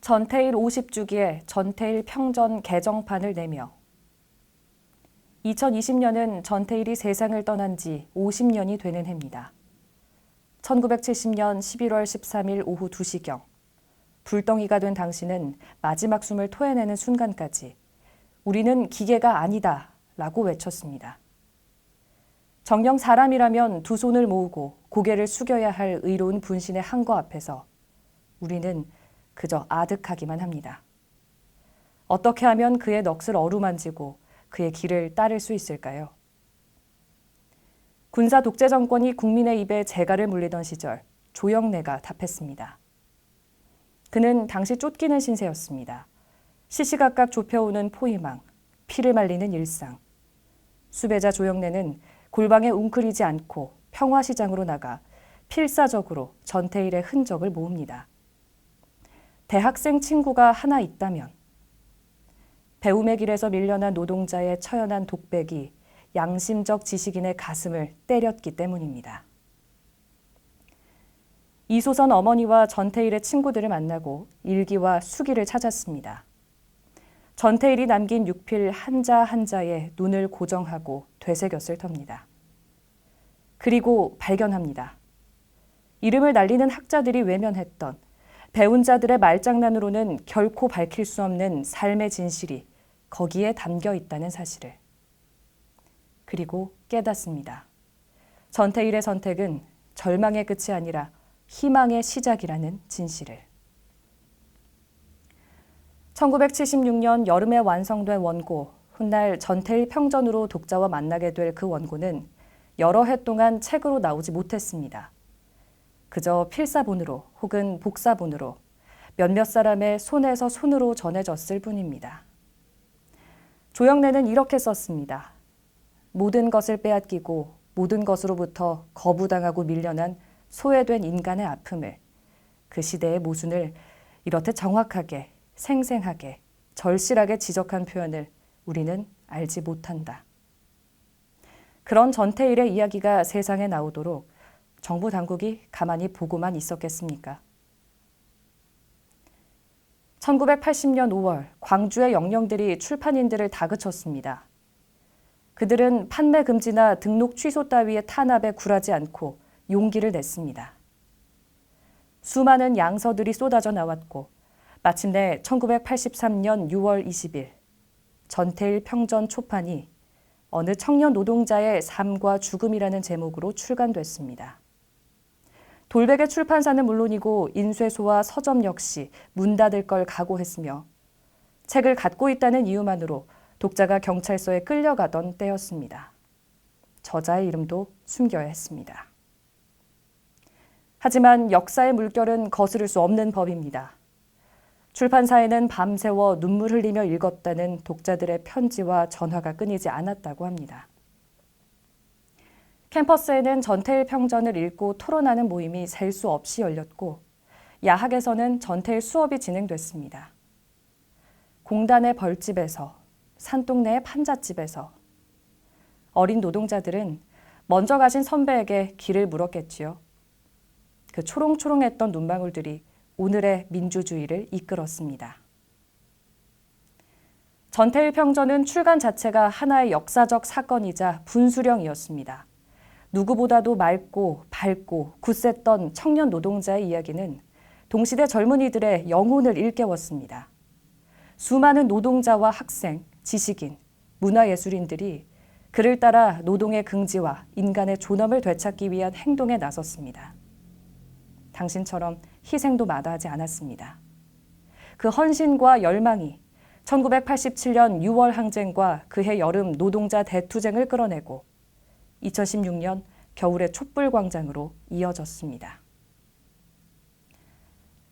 전태일 50주기에 전태일 평전 개정판을 내며 2020년은 전태일이 세상을 떠난 지 50년이 되는 해입니다. 1970년 11월 13일 오후 2시경 불덩이가 된 당신은 마지막 숨을 토해내는 순간까지 우리는 기계가 아니다 라고 외쳤습니다. 정녕 사람이라면 두 손을 모으고 고개를 숙여야 할 의로운 분신의 항거 앞에서 우리는 그저 아득하기만 합니다. 어떻게 하면 그의 넋을 어루만지고 그의 길을 따를 수 있을까요? 군사 독재 정권이 국민의 입에 재갈을 물리던 시절 조영래가 답했습니다. 그는 당시 쫓기는 신세였습니다. 시시각각 좁혀오는 포위망, 피를 말리는 일상. 수배자 조영래는 골방에 웅크리지 않고 평화시장으로 나가 필사적으로 전태일의 흔적을 모읍니다. 대학생 친구가 하나 있다면 배움의 길에서 밀려난 노동자의 처연한 독백이 양심적 지식인의 가슴을 때렸기 때문입니다. 이소선 어머니와 전태일의 친구들을 만나고 일기와 수기를 찾았습니다. 전태일이 남긴 육필 한자 한자에 눈을 고정하고 되새겼을 터입니다. 그리고 발견합니다. 이름을 날리는 학자들이 외면했던 배운 자들의 말장난으로는 결코 밝힐 수 없는 삶의 진실이 거기에 담겨 있다는 사실을. 그리고 깨닫습니다. 전태일의 선택은 절망의 끝이 아니라 희망의 시작이라는 진실을. 1976년 여름에 완성된 원고, 훗날 전태일 평전으로 독자와 만나게 될 그 원고는 여러 해 동안 책으로 나오지 못했습니다. 그저 필사본으로 혹은 복사본으로 몇몇 사람의 손에서 손으로 전해졌을 뿐입니다. 조영래는 이렇게 썼습니다. 모든 것을 빼앗기고 모든 것으로부터 거부당하고 밀려난 소외된 인간의 아픔을, 그 시대의 모순을 이렇듯 정확하게, 생생하게, 절실하게 지적한 표현을 우리는 알지 못한다. 그런 전태일의 이야기가 세상에 나오도록 정부 당국이 가만히 보고만 있었겠습니까? 1980년 5월 광주의 영령들이 출판인들을 다그쳤습니다. 그들은 판매 금지나 등록 취소 따위의 탄압에 굴하지 않고 용기를 냈습니다. 수많은 양서들이 쏟아져 나왔고 마침내 1983년 6월 20일 전태일 평전 초판이 어느 청년 노동자의 삶과 죽음이라는 제목으로 출간됐습니다. 돌베개 출판사는 물론이고 인쇄소와 서점 역시 문 닫을 걸 각오했으며 책을 갖고 있다는 이유만으로 독자가 경찰서에 끌려가던 때였습니다. 저자의 이름도 숨겨야 했습니다. 하지만 역사의 물결은 거스를 수 없는 법입니다. 출판사에는 밤새워 눈물 흘리며 읽었다는 독자들의 편지와 전화가 끊이지 않았다고 합니다. 캠퍼스에는 전태일 평전을 읽고 토론하는 모임이 셀 수 없이 열렸고 야학에서는 전태일 수업이 진행됐습니다. 공단의 벌집에서, 산동네의 판잣집에서 어린 노동자들은 먼저 가신 선배에게 길을 물었겠지요. 그 초롱초롱했던 눈망울들이 오늘의 민주주의를 이끌었습니다. 전태일 평전은 출간 자체가 하나의 역사적 사건이자 분수령이었습니다. 누구보다도 맑고 밝고 굳셌던 청년 노동자의 이야기는 동시대 젊은이들의 영혼을 일깨웠습니다. 수많은 노동자와 학생, 지식인, 문화예술인들이 그를 따라 노동의 긍지와 인간의 존엄을 되찾기 위한 행동에 나섰습니다. 당신처럼 희생도 마다하지 않았습니다. 그 헌신과 열망이 1987년 6월 항쟁과 그해 여름 노동자 대투쟁을 끌어내고 2016년 겨울의 촛불광장으로 이어졌습니다.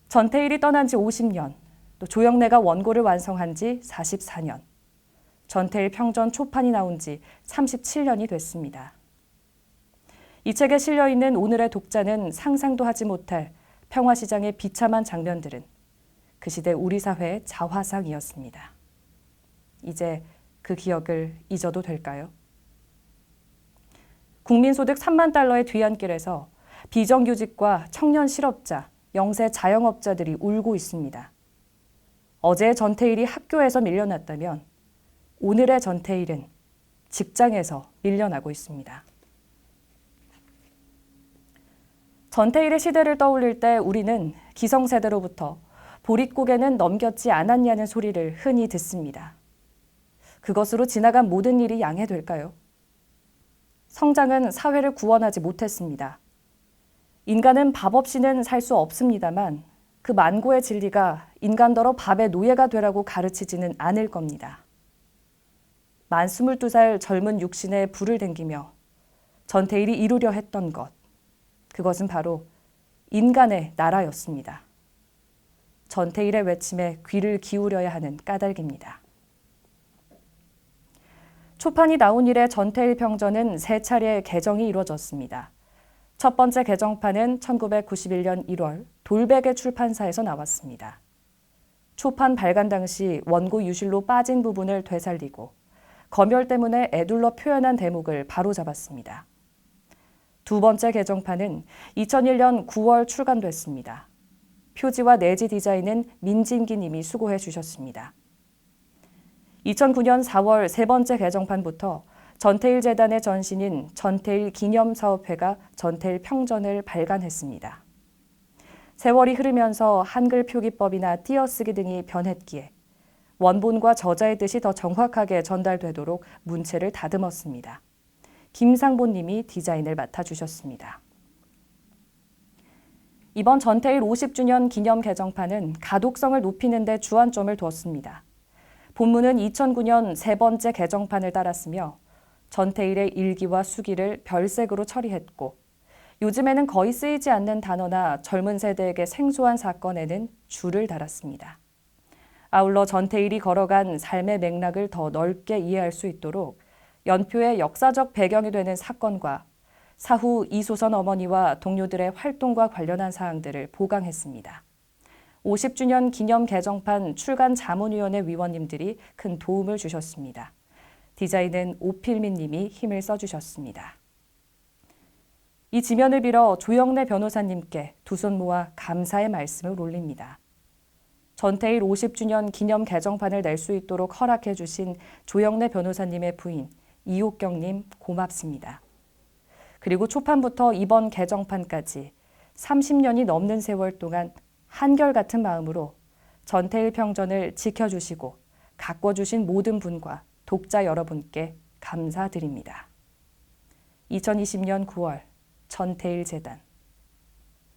전태일이 떠난 지 50년, 또 조영래가 원고를 완성한 지 44년, 전태일 평전 초판이 나온 지 37년이 됐습니다. 이 책에 실려있는 오늘의 독자는 상상도 하지 못할 평화시장의 비참한 장면들은 그 시대 우리 사회의 자화상이었습니다. 이제 그 기억을 잊어도 될까요? 국민소득 3만 달러의 뒤안길에서 비정규직과 청년 실업자, 영세 자영업자들이 울고 있습니다. 어제의 전태일이 학교에서 밀려났다면 오늘의 전태일은 직장에서 밀려나고 있습니다. 전태일의 시대를 떠올릴 때 우리는 기성세대로부터 보릿고개는 넘겼지 않았냐는 소리를 흔히 듣습니다. 그것으로 지나간 모든 일이 양해될까요? 성장은 사회를 구원하지 못했습니다. 인간은 밥 없이는 살 수 없습니다만 그 만고의 진리가 인간더러 밥의 노예가 되라고 가르치지는 않을 겁니다. 만 22살 젊은 육신에 불을 댕기며 전태일이 이루려 했던 것, 그것은 바로 인간의 나라였습니다. 전태일의 외침에 귀를 기울여야 하는 까닭입니다. 초판이 나온 이래 전태일 평전은 세 차례 개정이 이루어졌습니다. 첫 번째 개정판은 1991년 1월 돌베개 출판사에서 나왔습니다. 초판 발간 당시 원고 유실로 빠진 부분을 되살리고 검열 때문에 애둘러 표현한 대목을 바로잡았습니다. 두 번째 개정판은 2001년 9월 출간됐습니다. 표지와 내지 디자인은 민진기 님이 수고해 주셨습니다. 2009년 4월 세 번째 개정판부터 전태일 재단의 전신인 전태일 기념사업회가 전태일 평전을 발간했습니다. 세월이 흐르면서 한글 표기법이나 띄어쓰기 등이 변했기에 원본과 저자의 뜻이 더 정확하게 전달되도록 문체를 다듬었습니다. 김상본 님이 디자인을 맡아주셨습니다. 이번 전태일 50주년 기념 개정판은 가독성을 높이는 데 주안점을 두었습니다. 본문은 2009년 세 번째 개정판을 따랐으며 전태일의 일기와 수기를 별색으로 처리했고 요즘에는 거의 쓰이지 않는 단어나 젊은 세대에게 생소한 사건에는 줄을 달았습니다. 아울러 전태일이 걸어간 삶의 맥락을 더 넓게 이해할 수 있도록 연표의 역사적 배경이 되는 사건과 사후 이소선 어머니와 동료들의 활동과 관련한 사항들을 보강했습니다. 50주년 기념 개정판 출간 자문위원회 위원님들이 큰 도움을 주셨습니다. 디자인은 오필민 님이 힘을 써주셨습니다. 이 지면을 빌어 조영래 변호사님께 두 손 모아 감사의 말씀을 올립니다. 전태일 50주년 기념 개정판을 낼 수 있도록 허락해 주신 조영래 변호사님의 부인 이옥경님 고맙습니다. 그리고 초판부터 이번 개정판까지 30년이 넘는 세월 동안 한결같은 마음으로 전태일 평전을 지켜주시고 가꿔주신 모든 분과 독자 여러분께 감사드립니다. 2020년 9월 전태일 재단